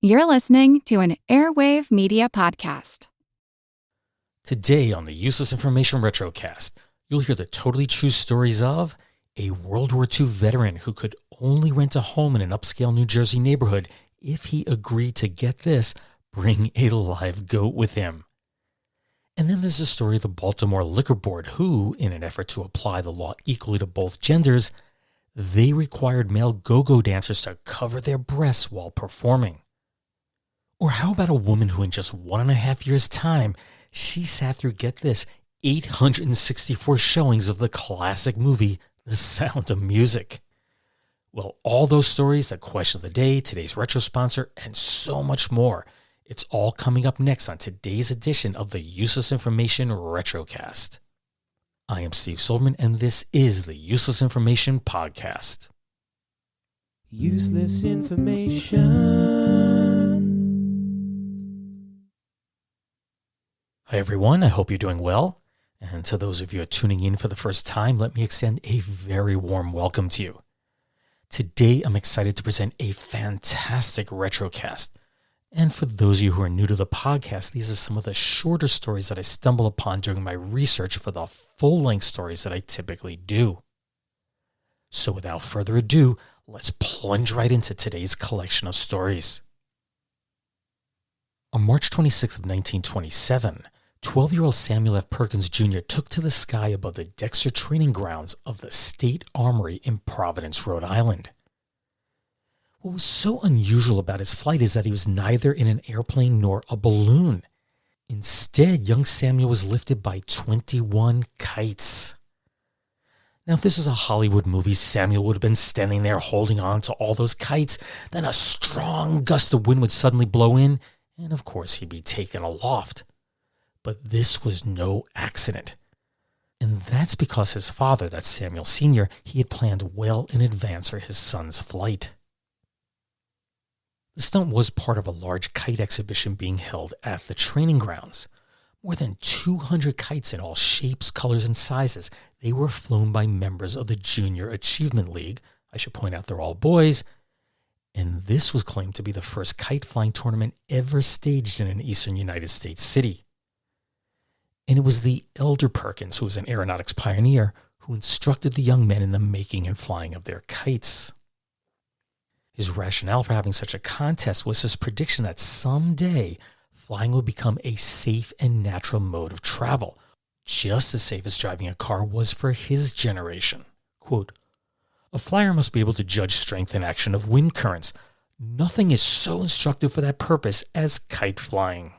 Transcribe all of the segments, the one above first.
You're listening to an Airwave Media Podcast. Today on the Useless Information Retrocast, you'll hear the totally true stories of a World War II veteran who could only rent a home in an upscale New Jersey neighborhood if he agreed to, get this, bring a live goat with him. And then there's the story of the Baltimore Liquor Board who, in an effort to apply the law equally to both genders, they required male go-go dancers to cover their breasts while performing. Or how about a woman who in just 1.5 years' time, she sat through, get this, 864 showings of the classic movie, The Sound of Music. Well, all those stories, the question of the day, today's retro sponsor, and so much more. It's all coming up next on today's edition of the Useless Information Retrocast. I am Steve Silverman, and this is the Useless Information Podcast. Useless information. Hi everyone, I hope you're doing well. And to those of you who are tuning in for the first time, let me extend a very warm welcome to you. Today, I'm excited to present a fantastic retrocast. And for those of you who are new to the podcast, these are some of the shorter stories that I stumble upon during my research for the full-length stories that I typically do. So without further ado, let's plunge right into today's collection of stories. On March 26th of 1927, 12-year-old Samuel F. Perkins Jr. took to the sky above the Dexter training grounds of the State Armory in Providence, Rhode Island. What was so unusual about his flight is that he was neither in an airplane nor a balloon. Instead, young Samuel was lifted by 21 kites. Now, if this was a Hollywood movie, Samuel would have been standing there holding on to all those kites. Then a strong gust of wind would suddenly blow in, and of course he'd be taken aloft. But this was no accident. And that's because his father, that's Samuel Sr., he had planned well in advance for his son's flight. The stunt was part of a large kite exhibition being held at the training grounds. More than 200 kites in all shapes, colors, and sizes. They were flown by members of the Junior Achievement League. I should point out they're all boys. And this was claimed to be the first kite flying tournament ever staged in an eastern United States city. And it was the elder Perkins, who was an aeronautics pioneer, who instructed the young men in the making and flying of their kites. His rationale for having such a contest was his prediction that someday flying would become a safe and natural mode of travel, just as safe as driving a car was for his generation. Quote, "A flyer must be able to judge strength and action of wind currents. Nothing is so instructive for that purpose as kite flying."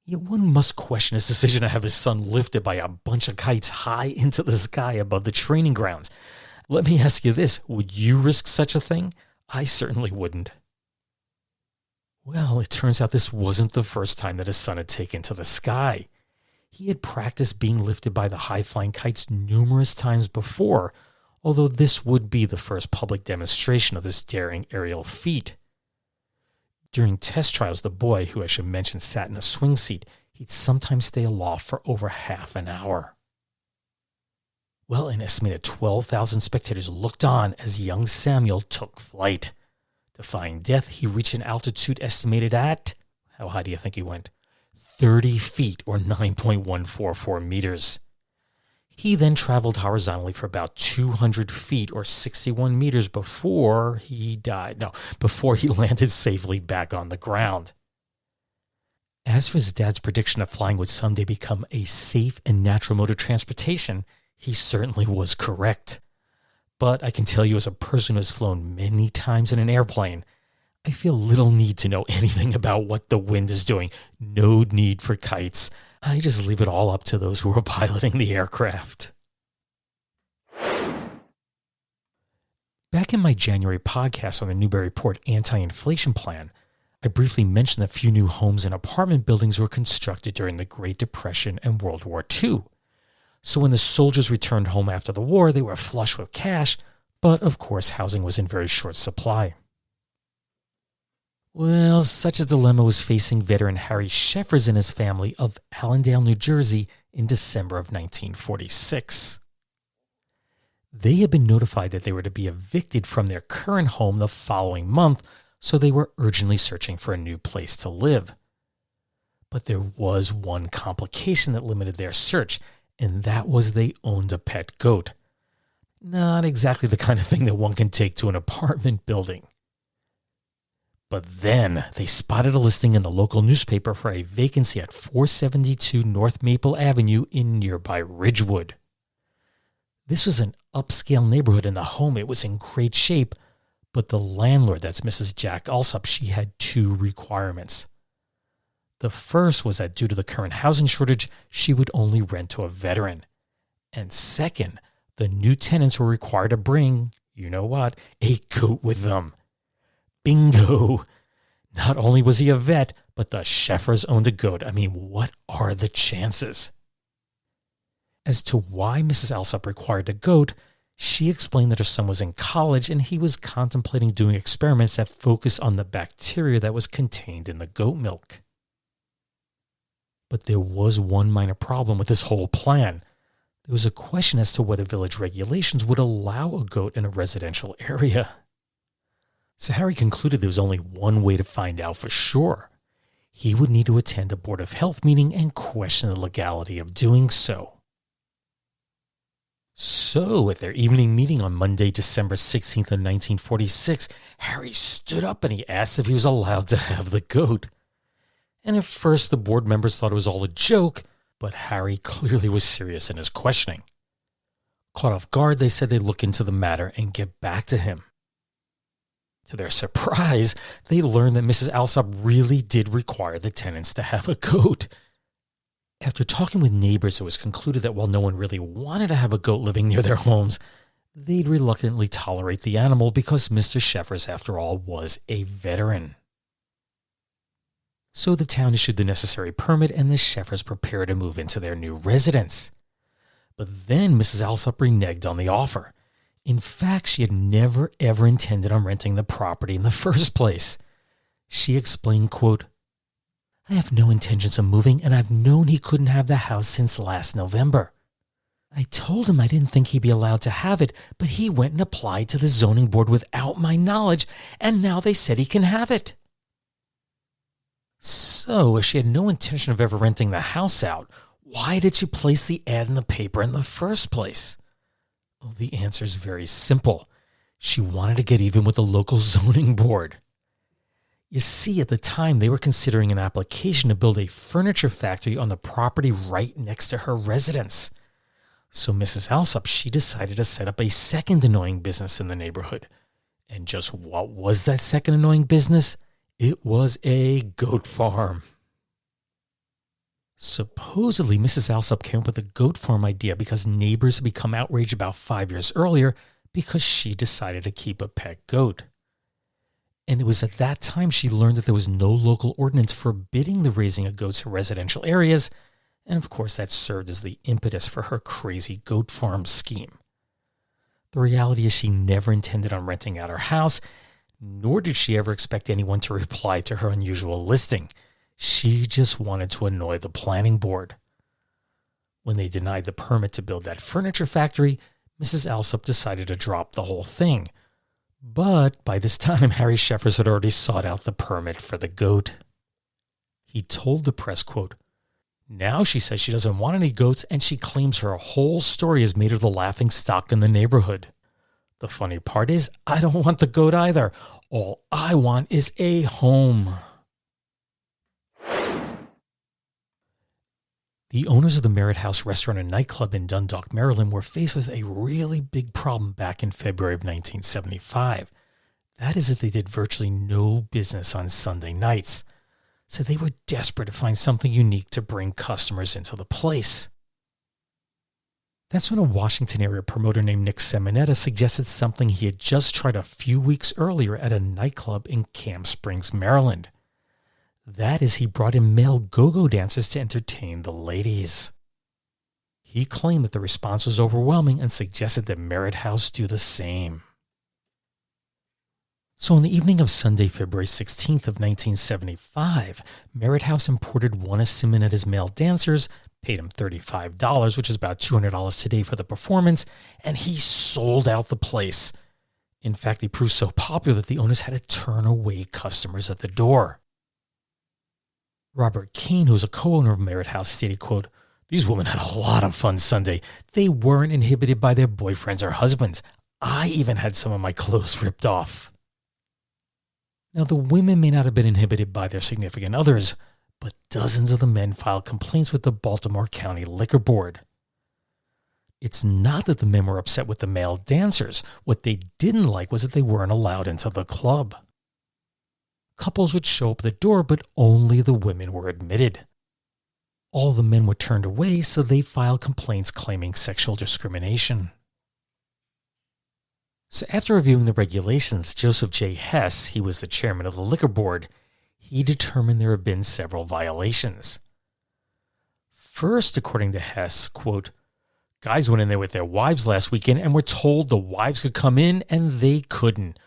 Yet one must question his decision to have his son lifted by a bunch of kites high into the sky above the training grounds. Let me ask you this, would you risk such a thing? I certainly wouldn't. Well, it turns out this wasn't the first time that his son had taken to the sky. He had practiced being lifted by the high-flying kites numerous times before, although this would be the first public demonstration of this daring aerial feat. During test trials, the boy, who I should mention sat in a swing seat, he'd sometimes stay aloft for over half an hour. Well, an estimated 12,000 spectators looked on as young Samuel took flight. Defying death, he reached an altitude estimated at, how high do you think he went? 30 feet or 9.144 meters. He then traveled horizontally for about 200 feet or 61 meters before he landed safely back on the ground. As for his dad's prediction that flying would someday become a safe and natural mode of transportation, he certainly was correct. But I can tell you, as a person who has flown many times in an airplane, I feel little need to know anything about what the wind is doing. No need for kites. I just leave it all up to those who are piloting the aircraft. Back in my January podcast on the Newburyport anti-inflation plan, I briefly mentioned that few new homes and apartment buildings were constructed during the Great Depression and World War II. So when the soldiers returned home after the war, they were flush with cash, but of course housing was in very short supply. Well, such a dilemma was facing veteran Harry Sheffers and his family of Allendale, New Jersey in December of 1946. They had been notified that they were to be evicted from their current home the following month, so they were urgently searching for a new place to live. But there was one complication that limited their search, and that was they owned a pet goat. Not exactly the kind of thing that one can take to an apartment building. But then they spotted a listing in the local newspaper for a vacancy at 472 North Maple Avenue in nearby Ridgewood. This was an upscale neighborhood, and the home, it was in great shape, but the landlord, that's Mrs. Jack Alsop, she had two requirements. The first was that due to the current housing shortage, she would only rent to a veteran. And second, the new tenants were required to bring, you know what, a goat with them. Bingo! Not only was he a vet, but the Sheffers owned a goat. I mean, what are the chances? As to why Mrs. Alsop required a goat, she explained that her son was in college and he was contemplating doing experiments that focus on the bacteria that was contained in the goat milk. But there was one minor problem with this whole plan. There was a question as to whether village regulations would allow a goat in a residential area. So Harry concluded there was only one way to find out for sure. He would need to attend a Board of Health meeting and question the legality of doing so. So, at their evening meeting on Monday, December 16th of 1946, Harry stood up and he asked if he was allowed to have the goat. And at first, the board members thought it was all a joke, but Harry clearly was serious in his questioning. Caught off guard, they said they'd look into the matter and get back to him. To their surprise, they learned that Mrs. Alsop really did require the tenants to have a goat. After talking with neighbors, it was concluded that while no one really wanted to have a goat living near their homes, they'd reluctantly tolerate the animal because Mr. Sheffers, after all, was a veteran. So the town issued the necessary permit and the Sheffers prepared to move into their new residence. But then Mrs. Alsop reneged on the offer. In fact, she had never ever intended on renting the property in the first place. She explained, quote, "I have no intentions of moving, and I've known he couldn't have the house since last November. I told him I didn't think he'd be allowed to have it, but he went and applied to the zoning board without my knowledge, and now they said he can have it." So, if she had no intention of ever renting the house out, why did she place the ad in the paper in the first place? Well, the answer is very simple. She wanted to get even with the local zoning board. You see, at the time, they were considering an application to build a furniture factory on the property right next to her residence. So Mrs. Alsop, she decided to set up a second annoying business in the neighborhood. And just what was that second annoying business? It was a goat farm. Supposedly, Mrs. Alsop came up with the goat farm idea because neighbors had become outraged about 5 years earlier because she decided to keep a pet goat. And it was at that time she learned that there was no local ordinance forbidding the raising of goats in residential areas, and of course that served as the impetus for her crazy goat farm scheme. The reality is she never intended on renting out her house, nor did she ever expect anyone to reply to her unusual listing. She just wanted to annoy the planning board. When they denied the permit to build that furniture factory, Mrs. Alsop decided to drop the whole thing. But by this time, Harry Sheffers had already sought out the permit for the goat. He told the press, quote, "Now she says she doesn't want any goats, and she claims her whole story has made her the laughing stock in the neighborhood. The funny part is, I don't want the goat either. All I want is a home." The owners of the Merritt House Restaurant and Nightclub in Dundalk, Maryland, were faced with a really big problem back in February of 1975. That is that they did virtually no business on Sunday nights. So they were desperate to find something unique to bring customers into the place. That's when a Washington area promoter named Nick Seminetta suggested something he had just tried a few weeks earlier at a nightclub in Camp Springs, Maryland. That is, he brought in male go-go dancers to entertain the ladies. He claimed that the response was overwhelming and suggested that Merritt House do the same. So on the evening of Sunday, February 16th of 1975, Merritt House imported one of Simonetta's male dancers, paid him $35, which is about $200 today for the performance, and he sold out the place. In fact, they proved so popular that the owners had to turn away customers at the door. Robert Kane, who was a co-owner of Merit House, stated, quote, "These women had a lot of fun Sunday. They weren't inhibited by their boyfriends or husbands. I even had some of my clothes ripped off." Now, the women may not have been inhibited by their significant others, but dozens of the men filed complaints with the Baltimore County Liquor Board. It's not that the men were upset with the male dancers. What they didn't like was that they weren't allowed into the club. Couples would show up at the door, but only the women were admitted. All the men were turned away, so they filed complaints claiming sexual discrimination. So after reviewing the regulations, Joseph J. Hess, he was the chairman of the liquor board, he determined there had been several violations. First, according to Hess, quote, "Guys went in there with their wives last weekend and were told the wives could come in and they couldn't.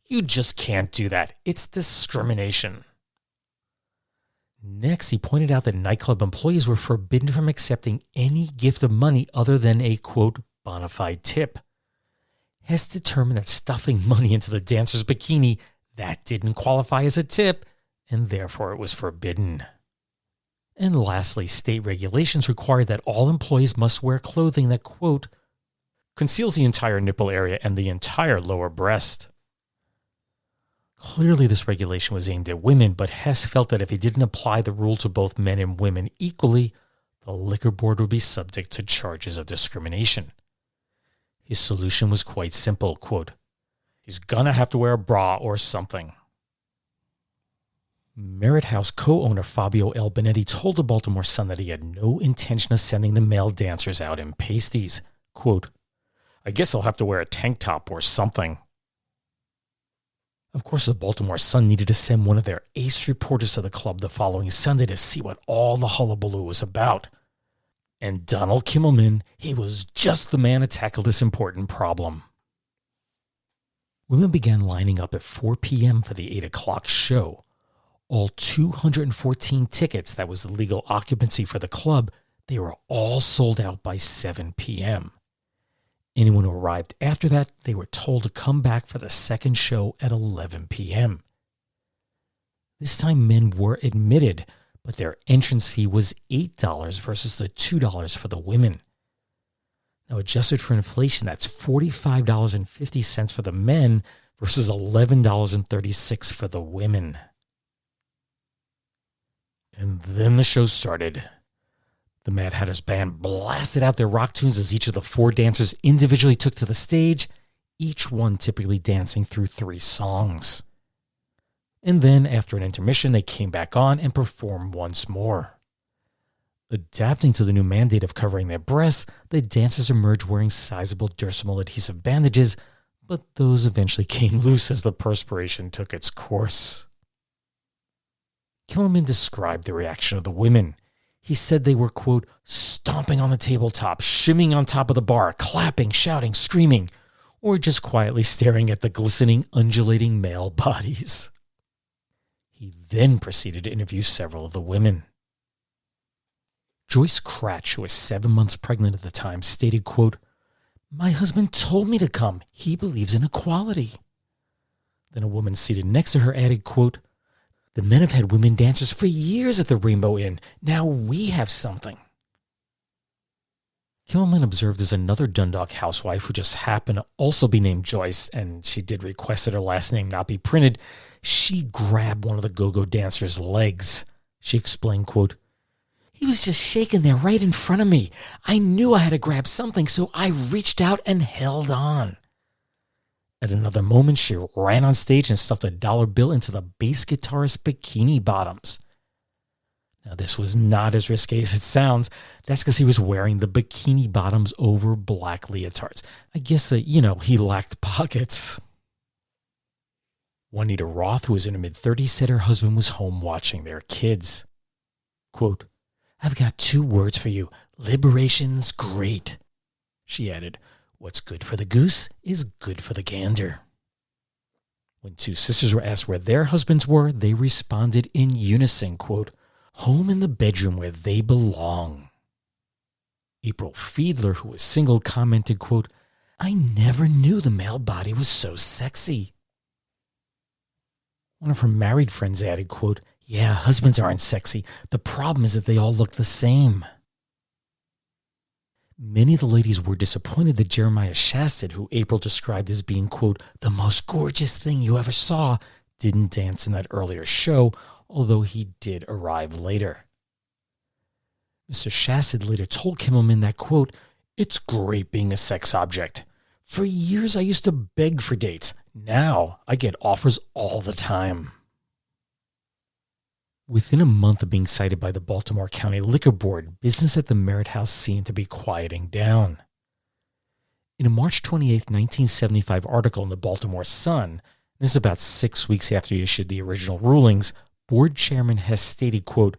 You just can't do that. It's discrimination." Next, he pointed out that nightclub employees were forbidden from accepting any gift of money other than a, quote, bona fide tip. Hess determined that stuffing money into the dancer's bikini, that didn't qualify as a tip, and therefore it was forbidden. And lastly, state regulations require that all employees must wear clothing that, quote, "conceals the entire nipple area and the entire lower breast." Clearly, this regulation was aimed at women, but Hess felt that if he didn't apply the rule to both men and women equally, the liquor board would be subject to charges of discrimination. His solution was quite simple, quote, "He's gonna have to wear a bra or something." Merit House co-owner Fabio L. Benetti told the Baltimore Sun that he had no intention of sending the male dancers out in pasties. Quote, "I guess I'll have to wear a tank top or something." Of course, the Baltimore Sun needed to send one of their ace reporters to the club the following Sunday to see what all the hullabaloo was about. And Donald Kimmelman, he was just the man to tackle this important problem. Women began lining up at 4 p.m. for the 8 o'clock show. All 214 tickets, that was the legal occupancy for the club, they were all sold out by 7 p.m. Anyone who arrived after that, they were told to come back for the second show at 11 p.m. This time men were admitted, but their entrance fee was $8 versus the $2 for the women. Now, adjusted for inflation, that's $45.50 for the men versus $11.36 for the women. And then the show started. The Mad Hatter's band blasted out their rock tunes as each of the four dancers individually took to the stage, each one typically dancing through 3 songs. And then, after an intermission, they came back on and performed once more. Adapting to the new mandate of covering their breasts, the dancers emerged wearing sizable dermal adhesive bandages, but those eventually came loose as the perspiration took its course. Kimmelman described the reaction of the women. He said they were, quote, "stomping on the tabletop, shimmying on top of the bar, clapping, shouting, screaming, or just quietly staring at the glistening, undulating male bodies." He then proceeded to interview several of the women. Joyce Cratch, who was 7 months pregnant at the time, stated, quote, "My husband told me to come. He believes in equality." Then a woman seated next to her added, quote, "The men have had women dancers for years at the Rainbow Inn. Now we have something." Kimmelman observed as another Dundalk housewife who just happened to also be named Joyce, and she did request that her last name not be printed, she grabbed one of the go-go dancer's legs. She explained, quote, "He was just shaking there right in front of me. I knew I had to grab something, so I reached out and held on." At another moment, she ran on stage and stuffed a dollar bill into the bass guitarist's bikini bottoms. Now, this was not as risque as it sounds. That's because he was wearing the bikini bottoms over black leotards. I guess that, he lacked pockets. Juanita Roth, who was in her mid-30s, said her husband was home watching their kids. Quote, "I've got 2 words for you. Liberation's great." She added, "What's good for the goose is good for the gander." When 2 sisters were asked where their husbands were, they responded in unison, quote, "Home in the bedroom where they belong." April Fiedler, who was single, commented, quote, I never knew the male body was so sexy. One of her married friends added, quote, yeah, husbands aren't sexy. The problem is that they all look the same. Many of the ladies were disappointed that Jeremiah Shasted, who April described as being, quote, the most gorgeous thing you ever saw, didn't dance in that earlier show, although he did arrive later. Mr. Shasted later told Kimmelman that, quote, it's great being a sex object. For years I used to beg for dates. Now I get offers all the time. Within a month of being cited by the Baltimore County Liquor Board, business at the Merritt House seemed to be quieting down. In a March 28, 1975 article in the Baltimore Sun, this is about 6 weeks after he issued the original rulings, board chairman Hess stated, quote,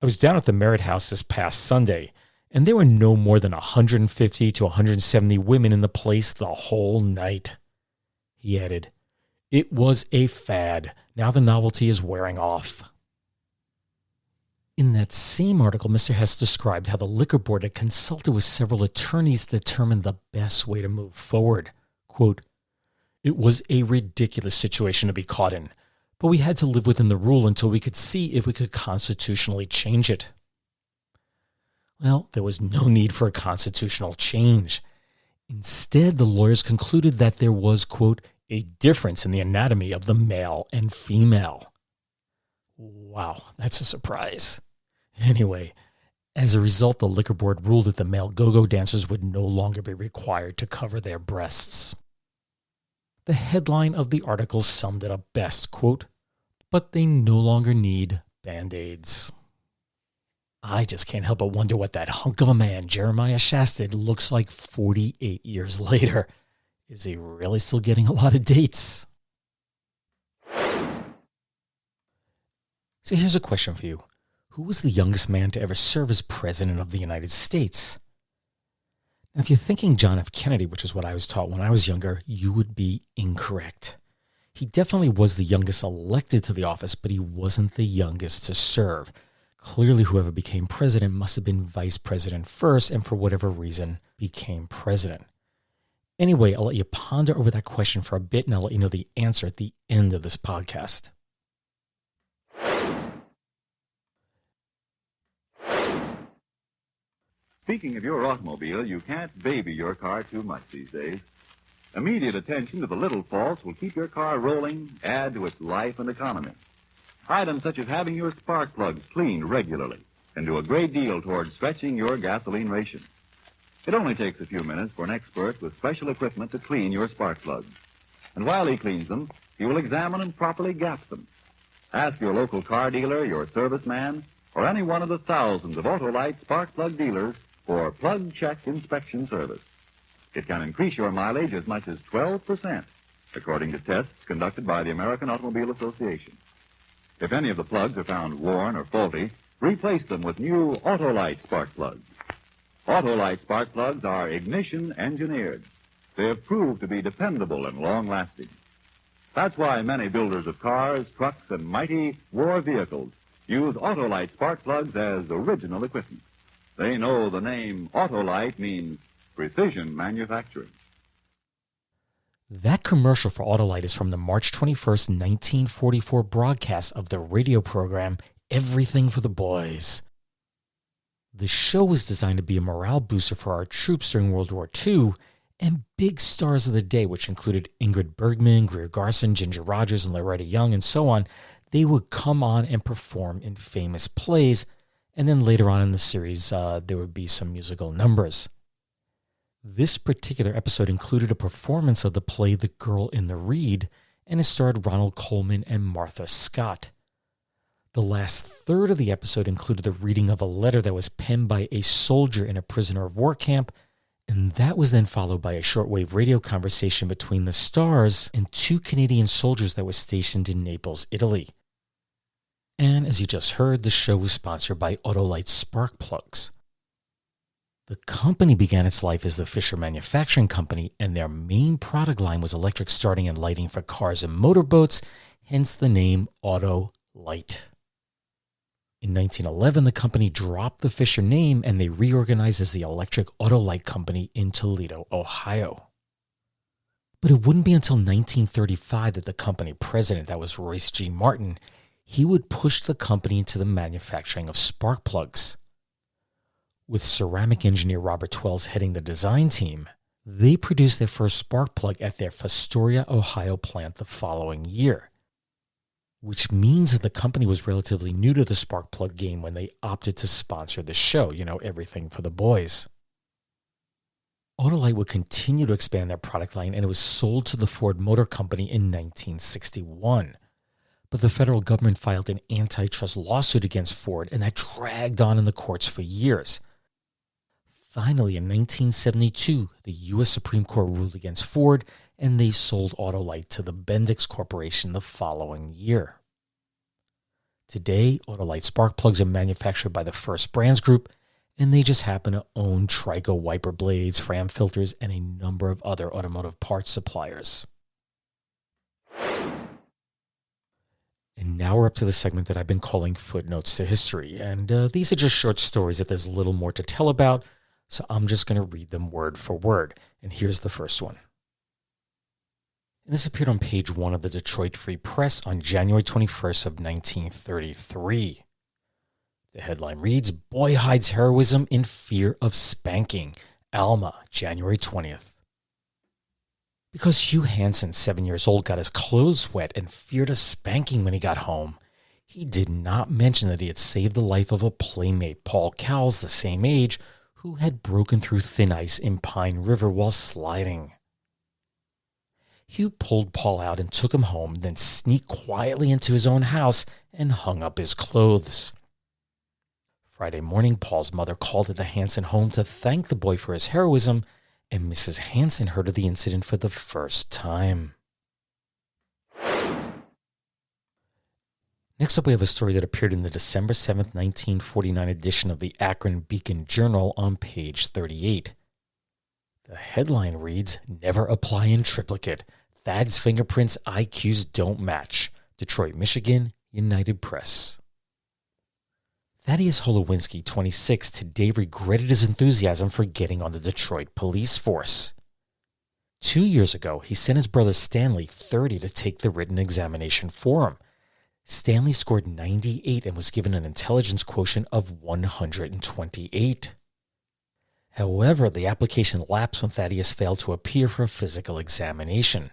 I was down at the Merritt House this past Sunday, and there were no more than 150 to 170 women in the place the whole night. He added, it was a fad. Now the novelty is wearing off. In that same article, Mr. Hess described how the liquor board had consulted with several attorneys to determine the best way to move forward. Quote, it was a ridiculous situation to be caught in, but we had to live within the rule until we could see if we could constitutionally change it. Well, there was no need for a constitutional change. Instead, the lawyers concluded that there was, quote, a difference in the anatomy of the male and female. Wow, that's a surprise. Anyway, as a result, the liquor board ruled that the male go-go dancers would no longer be required to cover their breasts. The headline of the article summed it up best, quote, but they no longer need Band-Aids. I just can't help but wonder what that hunk of a man, Jeremiah Shasted, looks like 48 years later. Is he really still getting a lot of dates? So here's a question for you. Who was the youngest man to ever serve as President of the United States? Now, if you're thinking John F. Kennedy, which is what I was taught when I was younger, you would be incorrect. He definitely was the youngest elected to the office, but he wasn't the youngest to serve. Clearly, whoever became president must have been vice president first, and for whatever reason, became president. Anyway, I'll let you ponder over that question for a bit, and I'll let you know the answer at the end of this podcast. Speaking of your automobile, you can't baby your car too much these days. Immediate attention to the little faults will keep your car rolling, add to its life and economy. Items such as having your spark plugs cleaned regularly can do a great deal toward stretching your gasoline ration. It only takes a few minutes for an expert with special equipment to clean your spark plugs. And while he cleans them, he will examine and properly gap them. Ask your local car dealer, your serviceman, or any one of the thousands of Autolite spark plug dealers for plug check inspection service. It can increase your mileage as much as 12%, according to tests conducted by the American Automobile Association. If any of the plugs are found worn or faulty, replace them with new Autolite spark plugs. Autolite spark plugs are ignition engineered. They have proved to be dependable and long-lasting. That's why many builders of cars, trucks, and mighty war vehicles use Autolite spark plugs as original equipment. They know the name Autolite means precision manufacturing. That commercial for Autolite is from the March 21st, 1944 broadcast of the radio program Everything for the Boys. The show was designed to be a morale booster for our troops during World War II, and big stars of the day, which included Ingrid Bergman, Greer Garson, Ginger Rogers, and Loretta Young, and so on, they would come on and perform in famous plays, and then later on in the series, there would be some musical numbers. This particular episode included a performance of the play The Girl in the Reed, and it starred Ronald Colman and Martha Scott. The last third of the episode included the reading of a letter that was penned by a soldier in a prisoner of war camp, and that was then followed by a shortwave radio conversation between the stars and two Canadian soldiers that were stationed in Naples, Italy. And as you just heard, the show was sponsored by Autolite spark plugs. The company began its life as the Fisher Manufacturing Company, and their main product line was electric starting and lighting for cars and motorboats, hence the name Autolite. In In 1911, the company dropped the Fisher name and they reorganized as the Electric Autolite Company in Toledo, Ohio. But it wouldn't be until 1935 that the company president, that was Royce G. Martin, he would push the company into the manufacturing of spark plugs. With ceramic engineer Robert Twells heading the design team, they produced their first spark plug at their Fostoria, Ohio plant the following year, which means that the company was relatively new to the spark plug game when they opted to sponsor the show, everything for the boys. Autolite would continue to expand their product line, and it was sold to the Ford Motor Company in 1961. But the federal government filed an antitrust lawsuit against Ford, and that dragged on in the courts for years. Finally, in 1972, the U.S. Supreme Court ruled against Ford, and they sold Autolite to the Bendix Corporation the following year. Today, Autolite spark plugs are manufactured by the First Brands Group, and they just happen to own Trico wiper blades, Fram filters, and a number of other automotive parts suppliers. And now we're up to the segment that I've been calling Footnotes to History, and these are just short stories that there's little more to tell about, so I'm just going to read them word for word. And here's the first one. And this appeared on page 1 of the Detroit Free Press on January 21st of 1933. The headline reads, "Boy hides heroism in fear of spanking. Alma, January 20th. Because Hugh Hansen, 7 years old, got his clothes wet and feared a spanking when he got home, he did not mention that he had saved the life of a playmate, Paul Cowles, the same age, who had broken through thin ice in Pine River while sliding. Hugh pulled Paul out and took him home, then sneaked quietly into his own house and hung up his clothes. Friday morning, Paul's mother called at the Hansen home to thank the boy for his heroism, and Mrs. Hansen heard of the incident for the first time." Next up, we have a story that appeared in the December 7th, 1949 edition of the Akron Beacon Journal on page 38. The headline reads, "Never apply in triplicate. Thad's fingerprints IQs don't match. Detroit, Michigan, United Press." Thaddeus Holowinski, 26, today regretted his enthusiasm for getting on the Detroit police force. 2 years ago, he sent his brother Stanley, 30, to take the written examination for him. Stanley scored 98 and was given an intelligence quotient of 128. However, the application lapsed when Thaddeus failed to appear for a physical examination.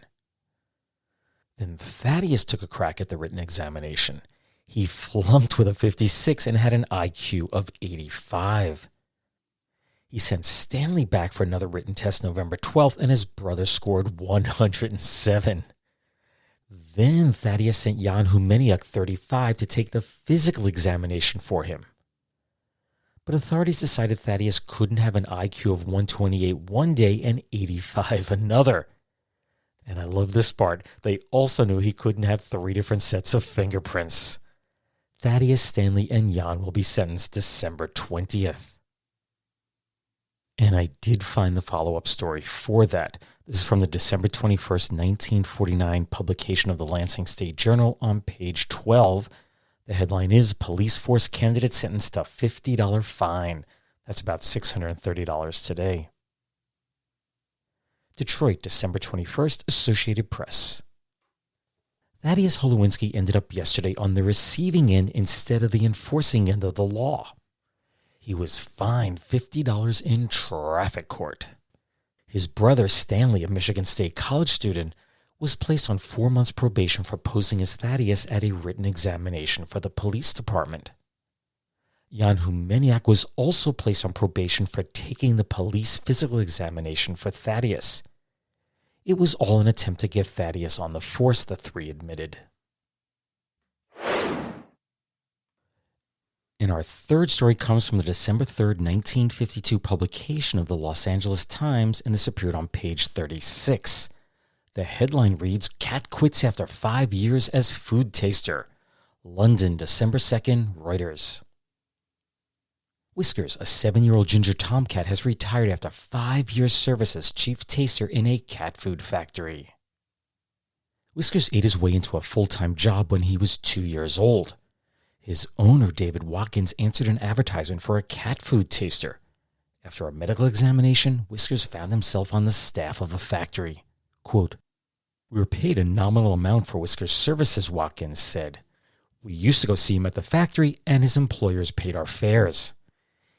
Then Thaddeus took a crack at the written examination. He flunked with a 56 and had an IQ of 85. He sent Stanley back for another written test November 12th, and his brother scored 107. Then Thaddeus sent Jan Humeniuk, 35, to take the physical examination for him. But authorities decided Thaddeus couldn't have an IQ of 128 one day and 85 another. And I love this part. They also knew he couldn't have 3 different sets of fingerprints. Thaddeus, Stanley, and Jan will be sentenced December 20th. And I did find the follow-up story for that. This is from the December 21st, 1949 publication of the Lansing State Journal on page 12. The headline is, "Police Force Candidate Sentenced to $50 Fine." That's about $630 today. Detroit, December 21st, Associated Press. Thaddeus Holowinski ended up yesterday on the receiving end instead of the enforcing end of the law. He was fined $50 in traffic court. His brother, Stanley, a Michigan State College student, was placed on 4 months probation for posing as Thaddeus at a written examination for the police department. Jan Humeniuk was also placed on probation for taking the police physical examination for Thaddeus. It was all an attempt to get Thaddeus on the force, the 3 admitted. And our third story comes from the December 3rd, 1952 publication of the Los Angeles Times, and this appeared on page 36. The headline reads, "Cat Quits After 5 Years as Food Taster." London, December 2nd, Reuters. Whiskers, a 7-year-old ginger tomcat, has retired after 5 years' service as chief taster in a cat food factory. Whiskers ate his way into a full-time job when he was 2 years old. His owner, David Watkins, answered an advertisement for a cat food taster. After a medical examination, Whiskers found himself on the staff of a factory. Quote, "We were paid a nominal amount for Whiskers' services," Watkins said. "We used to go see him at the factory, and his employers paid our fares.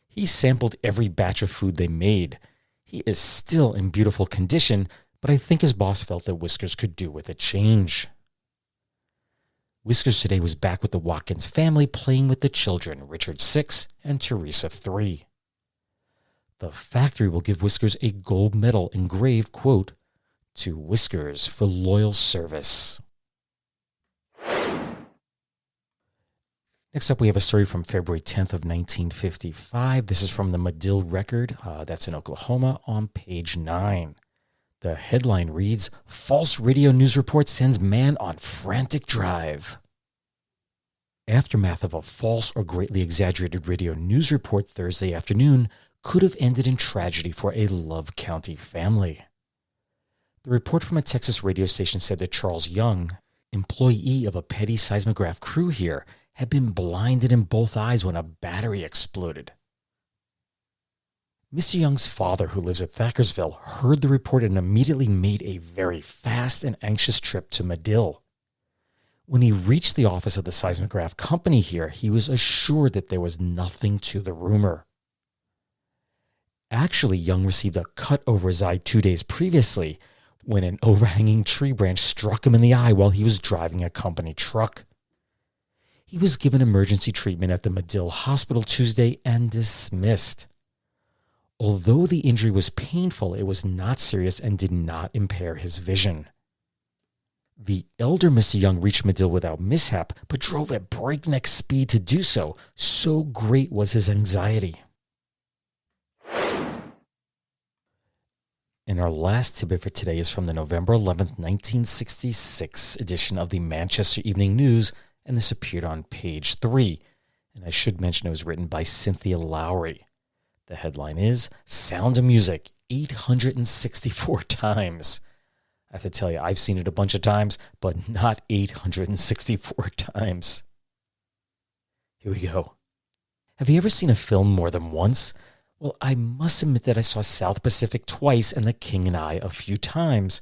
He sampled every batch of food they made. He is still in beautiful condition, but I think his boss felt that Whiskers could do with a change." Whiskers today was back with the Watkins family, playing with the children, Richard 6 and Teresa 3. The factory will give Whiskers a gold medal engraved, quote, "To Whiskers for loyal service." Next up, we have a story from February 10th of 1955. This is from the Medill Record. That's in Oklahoma on page 9. The headline reads, "False radio news report sends man on frantic drive." Aftermath of a false or greatly exaggerated radio news report Thursday afternoon could have ended in tragedy for a Love County family. The report from a Texas radio station said that Charles Young, employee of a petty seismograph crew here, had been blinded in both eyes when a battery exploded. Mr. Young's father, who lives at Thackersville, heard the report and immediately made a very fast and anxious trip to Medill. When he reached the office of the seismograph company here, he was assured that there was nothing to the rumor. Actually, Young received a cut over his eye 2 days previously when an overhanging tree branch struck him in the eye while he was driving a company truck. He was given emergency treatment at the Medill Hospital Tuesday and dismissed. Although the injury was painful, it was not serious and did not impair his vision. The elder Mr. Young reached Medill without mishap, but drove at breakneck speed to do so. So great was his anxiety. And our last tidbit for today is from the November 11th, 1966 edition of the Manchester Evening News, and this appeared on page 3. And I should mention it was written by Cynthia Lowry. The headline is, "Sound of Music 864 times." I have to tell you, I've seen it a bunch of times, but not 864 times. Here we go. Have you ever seen a film more than once? Well, I must admit that I saw South Pacific twice and The King and I a few times,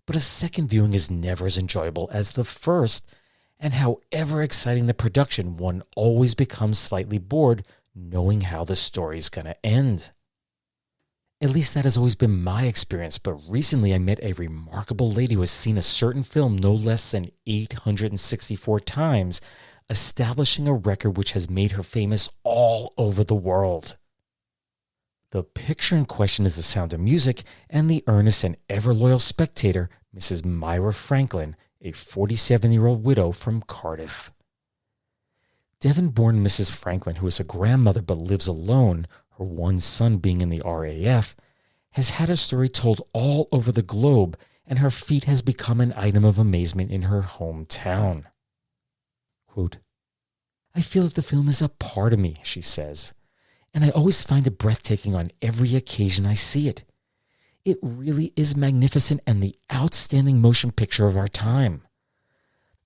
but a second viewing is never as enjoyable as the first, and however exciting the production, one always becomes slightly bored knowing how the story's going to end. At least that has always been my experience, but recently I met a remarkable lady who has seen a certain film no less than 864 times, establishing a record which has made her famous all over the world. The picture in question is The Sound of Music, and the earnest and ever-loyal spectator, Mrs. Myra Franklin, a 47-year-old widow from Cardiff. Devon-born Mrs. Franklin, who is a grandmother but lives alone, her one son being in the RAF, has had her story told all over the globe, and her feat has become an item of amazement in her hometown. Quote, "I feel that the film is a part of me," she says, "and I always find it breathtaking on every occasion I see it. It really is magnificent and the outstanding motion picture of our time.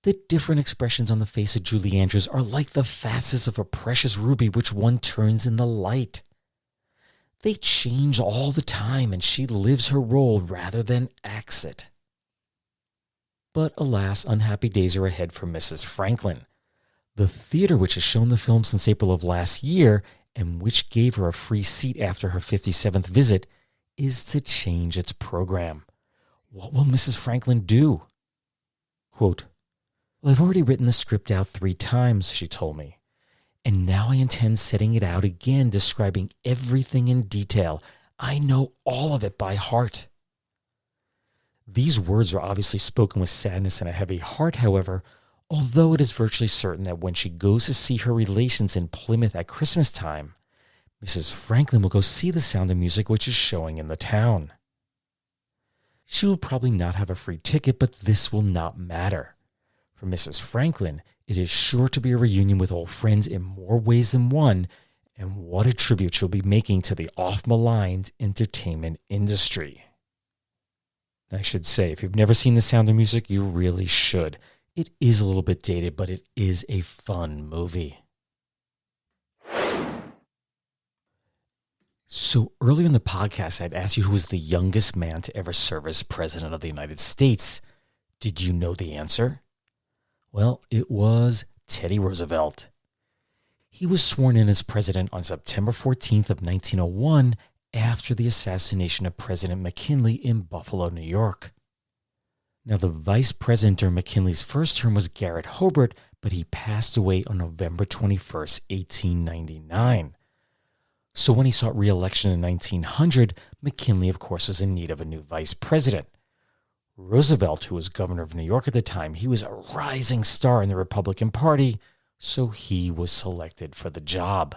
The different expressions on the face of Julie Andrews are like the facets of a precious ruby which one turns in the light. They change all the time, and she lives her role rather than acts it." But alas, unhappy days are ahead for Mrs. Franklin. The theater which has shown the film since April of last year, and which gave her a free seat after her 57th visit, is to change its program. What will Mrs. Franklin do? Quote, "Well, I've already written the script out 3 times, she told me. And now I intend setting it out again, describing everything in detail. I know all of it by heart." These words are obviously spoken with sadness and a heavy heart, however, although it is virtually certain that when she goes to see her relations in Plymouth at Christmas time, Mrs. Franklin will go see The Sound of Music, which is showing in the town. She will probably not have a free ticket, but this will not matter. For Mrs. Franklin, it is sure to be a reunion with old friends in more ways than one, and what a tribute she'll be making to the oft-maligned entertainment industry. I should say, if you've never seen The Sound of Music, you really should. It is a little bit dated, but it is a fun movie. So earlier in the podcast, I'd asked you who was the youngest man to ever serve as President of the United States. Did you know the answer? Well, it was Teddy Roosevelt. He was sworn in as president on September 14th of 1901 after the assassination of President McKinley in Buffalo, New York. Now, the vice president during McKinley's first term was Garrett Hobart, but he passed away on November 21st, 1899. So when he sought re-election in 1900, McKinley, of course, was in need of a new vice president. Roosevelt, who was governor of New York at the time, he was a rising star in the Republican Party, so he was selected for the job.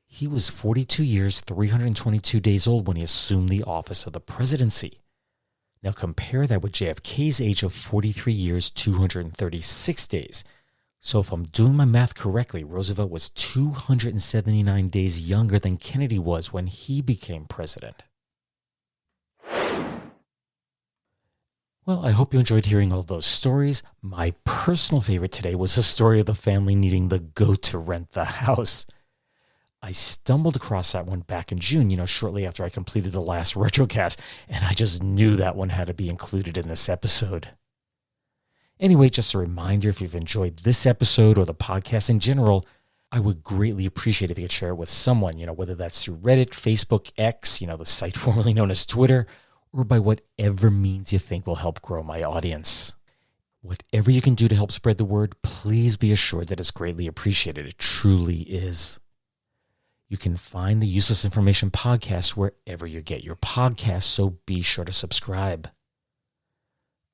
He was 42 years, 322 days old when he assumed the office of the presidency. Now compare that with JFK's age of 43 years, 236 days. So if I'm doing my math correctly, Roosevelt was 279 days younger than Kennedy was when he became president. Well, I hope you enjoyed hearing all those stories. My personal favorite today was the story of the family needing the goat to rent the house. I stumbled across that one back in June, shortly after I completed the last Retrocast, and I just knew that one had to be included in this episode. Anyway, just a reminder, if you've enjoyed this episode or the podcast in general, I would greatly appreciate if you could share it with someone, whether that's through Reddit, Facebook, X, the site formerly known as Twitter, or by whatever means you think will help grow my audience. Whatever you can do to help spread the word, please be assured that it's greatly appreciated. It truly is. You can find the Useless Information Podcast wherever you get your podcasts, so be sure to subscribe.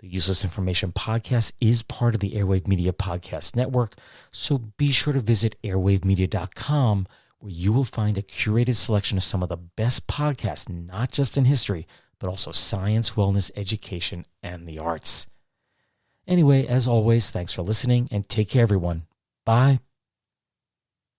The Useless Information Podcast is part of the Airwave Media Podcast Network, so be sure to visit airwavemedia.com, where you will find a curated selection of some of the best podcasts, not just in history, but also science, wellness, education, and the arts. Anyway, as always, thanks for listening, and take care, everyone. Bye.